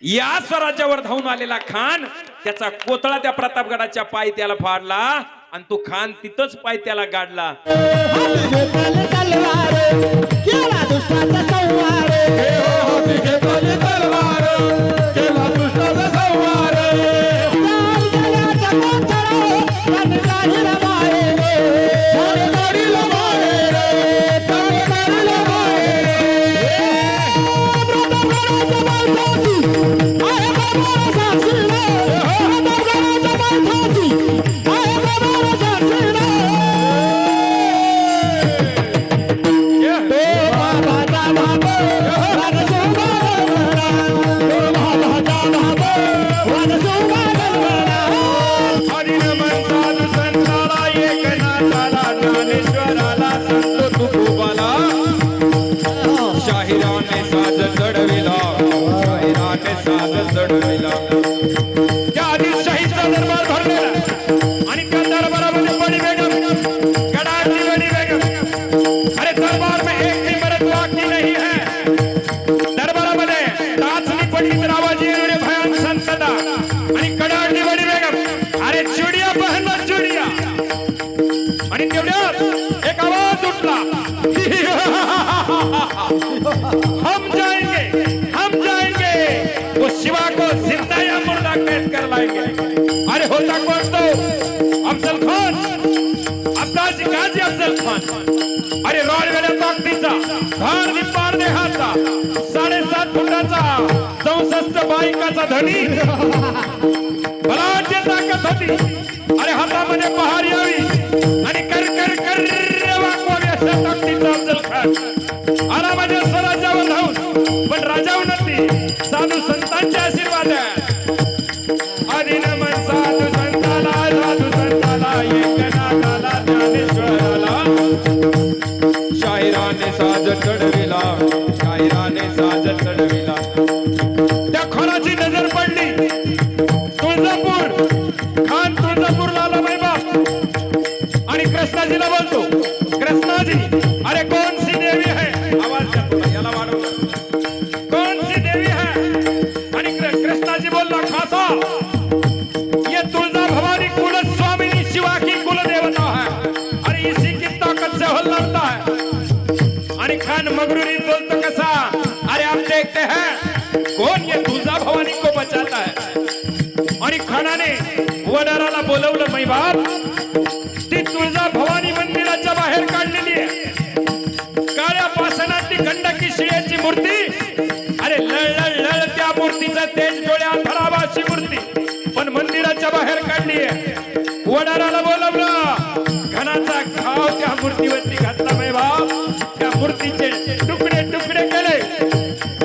या स्वराज्यावर धावून आलेला खान त्याचा कोतळा त्या प्रतापगडाच्या पायथ्याला फाडला आणि तो खान तिथंच पायथ्याला गाडला. हाती घेतली तलवार केला दुष्टाचा संहार हाती घेतली तलवार केला दुष्टाचा संहार चाल गेल्याचा कोथळा आणि गाडीला बाहेर आणि गाडीला बाहेर आणि गाडीला बाहेर प्रतापगडाच्या मालकाची आहे बाबा साक्षीला प्रतापगडाच्या मालकाची आहे बाबा साक्षीला शाहिराने साज चढविला शाहिराने साज चढविला. त्या आदिलशाहीचा दरबार भरलेला आणि त्या दरबारामध्ये बडी बेगम गडाची बडी बेगम. अरे दरबार में एक भी मर्द बाकी नहीं है. दरबारामध्ये टाचणी पडली तर आवाज येणारे भयान संतता आणि कडाची बडी बेगम अरे चुडिया पहनला चुडिया. आणि तेवढ्यात एक आवाज उठला हम जाएंगे वो शिवा को जिंदा या मुर्दा कैद कर लाएंगे. अरे होता कौन तो अफजल खान अब्बासी गाजी अफजल खान. अरे रॉडवेल्या ताकदीचा धार निपार देहाचा 7.5 फुटाचा 64 बायकाचा धनी बलाढ्य ताकद होती. अरे हातामध्ये पहार यावी आणि कर कर कर वाकवावी अशा ताकदीचा अफजल खान आला माझ्या स्वराज्यावर धावून. पण राजा उन्नती साधू संतांचे आशीर्वाद आहे. आदिनमन साधू संताला एकनाथाला ज्ञानेश्वराला. शाहिराने साज चढविला शाहिराने साज चढविला. त्या खोराची नजर पडली तुळजापूर. खान तुळजापूरला आला बाप आणि कृष्णाजीला बोलतो कृष्णाजी अरे कौन सी देवी है. आवाज याला वाढवला कौन सी देवी है. आणि कृष्णाजी बोलला खासा ये तुलजा भवानी कुल स्वामिनी शिवा की कुल देवता है. अरे इसी की ताकत से हल लगता है. आणि खान मगरूरी बोलतो कसा अरे आप देखते हैं कौन ये तुलजा भवानी को बचाता है. आणि खानाने वडाराला बोलवलं मै बाप ती तुळजा भवानी मंदिराच्या बाहेर काढलेली आहे. काळ्या पाषाणातली गंडकी शिळेची मूर्ती. अरे लळ लळ त्या मूर्तीचा तेज डोळ्यात धरावा अशी मूर्ती पण मंदिराच्या बाहेर काढली आहे. वडाराला बोलवलं घनाचा घाव त्या मूर्तीवरती घातला मै बाप. त्या मूर्तीचे तुकडे तुकडे केले.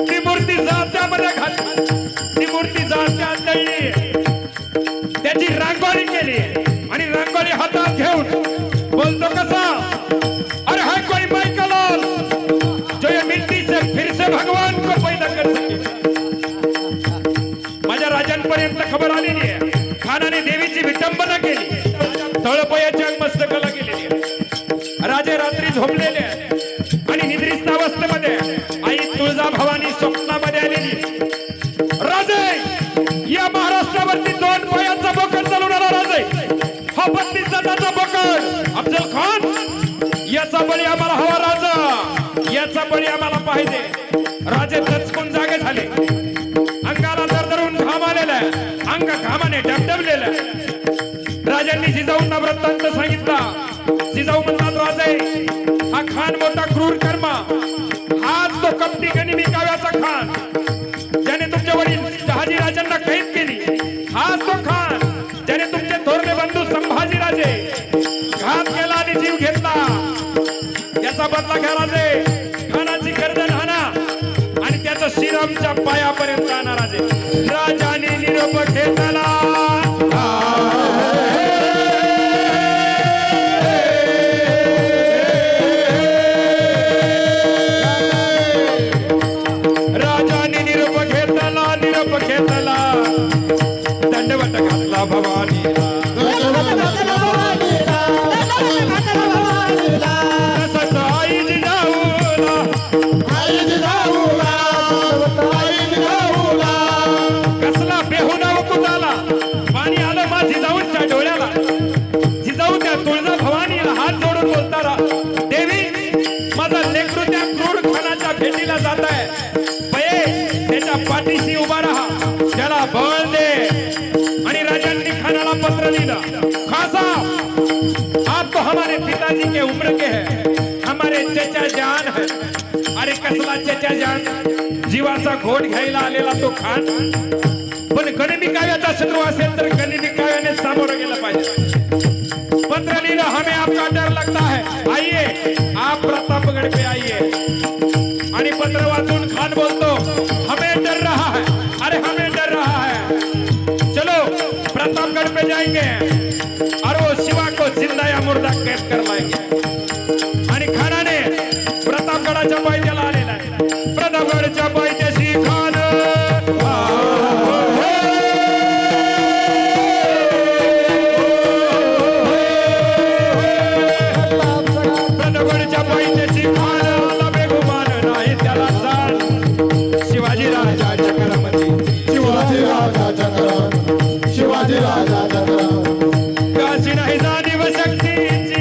ती मूर्ती जात्यामध्ये घातली. ती मूर्ती जात्यात दळली. त्याची रांगोळी केली आणि रांगोळी हातात घेऊन बोलतो कसा अरे है कोई माइकलाल जो ये मिट्टी से फिर से भगवान को पैदा कर सके. माझ्या राजांपर्यंत खबर आलेली आहे. खानाने देवीची विटंबना केली. तळपयाच्या मस्तकाला गेलेली आहे. राजे रात्री झोपलेले आहेत आणि निद्रिस्त अवस्थेमध्ये आई तुळजा भवानी स्वप्नामध्ये आलेली. राजे या महाराष्ट्रावरती 2 पायाचा बोकड चालवणारा राजे हा 32 जाताचा बोकड अफजल खान याचा बळी आम्हाला हवा. राजा याचा बळी आम्हाला पाहिजे. राजे दचकून जागे झाले. अंगाला दरदरून घाम आलेला अंग घामाने डबडबलेलं. राजांनी जिजाऊंना वृत्तांत सांगितला. जिजाऊ म्हणतात राजे हा खान मोठा क्रूर कर्मा हाच तो कपटी गनिमी काव्याचा खान ज्याने तुमच्या वडील शहाजी राजांना कैद केली. हाच तो खान ज्याने तुमचे थोरले बंधू संभाजी राजे घात केला आणि जीव घेतला. याचा बदला घ्या राजे. खानाची गर्दन हाना आणि त्याचं श्रीरामच्या पायापर्यंत आणा राजे. राजाने निरोप घेतला. राजाने निरोप घेतला दंडवत घातला भवानीला. तसंच आई जिजाऊला ऋषी उभा रहा, त्याला बळ दे. आणि राजांनी खानाला पत्र लिहिलं, खान साहब आप तो हमारे पिताजी के उम्र के हैं, हमारे चचा जान है. अरे कसला चचा जान, जीवाचा घोट घ्यायला आलेला तो खान. पण गनिमी काव्याचा शत्रू असेल तर गनिमी काव्याने सामोरं गेलं पाहिजे. पत्र लिहिलं, हमें आपका डर लगता है, आइए आप प्रतापगढ़ पे आइए. आणि पत्र वाचून खान बोलतो, हमें डर रहा है, अरे हमें डर रहा है, चलो प्रतापगढ़ पे जाएंगे और वो शिवा को जिंदा या मुर्दा कैद कर लाएंगे. आणि खानाने प्रतापगडाच्या पायथ्याला आलेला आहे. प्रतापगडच्या पायथ्याशी खान प्रतापगडच्या पायथ्याशी खान आला बेगुमान नाही त्याला जाण. शिवाजी राजाच्या करामध्ये शिवाजी राजाच्या करार, शिवाजी राजाच्या करार. काशी नाही जाणीव शक्तीची,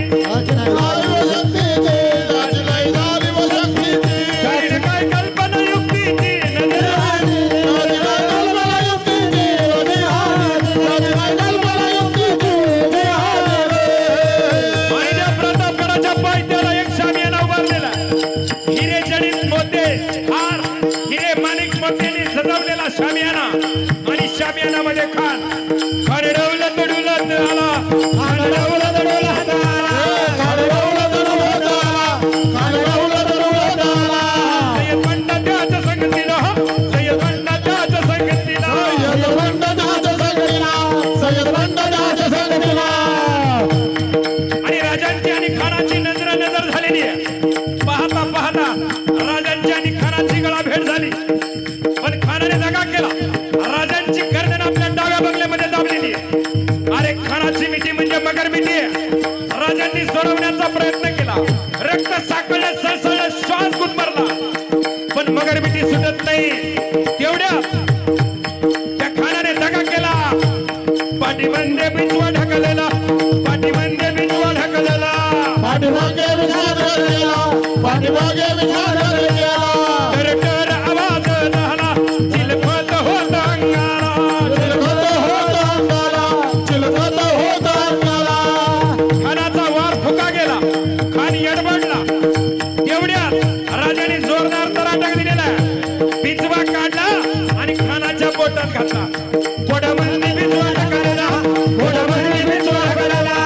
काही काय कल्पना युक्तीची नजर. आणि त्या प्रतापगडाच्या पायथ्याला एक शामियाना उभारलेला, हिरे जडित मोते हार, हिरे माणिक मोत्याने सजवलेला शामियाना. आणि शामियानामध्ये खान खरडवलं तडुलं आला, खरडवलं तडुलं सय्यद बंडा त्याच्या संगतीनं, सय्यद बंडा त्याच्या संगतीनं. आणि राजांची आणि खानाची नजर झालेली आहे. पाहता पाहता राजांची आणि खानाची गळा भेट झाली. पण खानाने दगा केला, राजांची गर्दन आपल्या डाव्या बंगल्यामध्ये दाबलेली आहे. अरे खानाची मिठी म्हणजे मगर मिठी आहे. राजांनी सोडवण्याचा प्रयत्न केला, रक्त साकळ्या सळसळ श्वास गुदमरला, पण मगर मिठी सुटत नाही. तेवढ्या त्या खानाने दगा केला, पाठीमध्ये बिंजवा ढकललेला, पाठीमध्ये बिंजवा ढकललेला. तर आवाज झाला, चिलखत होता अंगाला. खानाचा वार फुका गेला, खान यडबडला. तेवढ्यात राजाने जोरदार तराटक दिलेला, बिजवा काढला आणि खानाच्या पोटात घातला. पोटामध्ये बिजवा ढकलला, पोटामध्ये बिजवा ढकलला.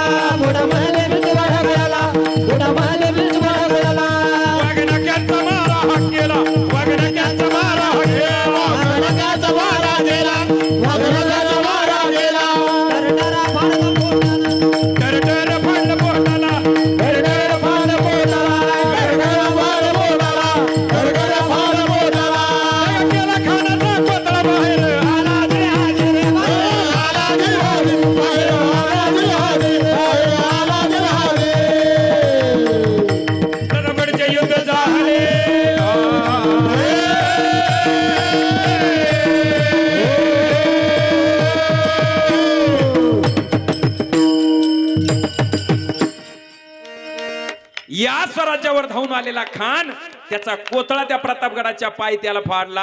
वाघनक्याचा मारा हा केला, वाघनक्याचा मारा हा केला. डरडर फाडलं पोटाला, डरडर फाडलं पोटाला. केला खानाचा कोथळा बाहेर आला जे हाजीर. प्रतापगडचे युद्ध झाले. या स्वराज्यावर धावून आलेला खान त्याचा कोथळा त्या प्रतापगडाच्या पायथ्याला फाडला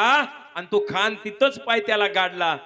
आणि तो खान तिथंच पायथ्याला गाडला.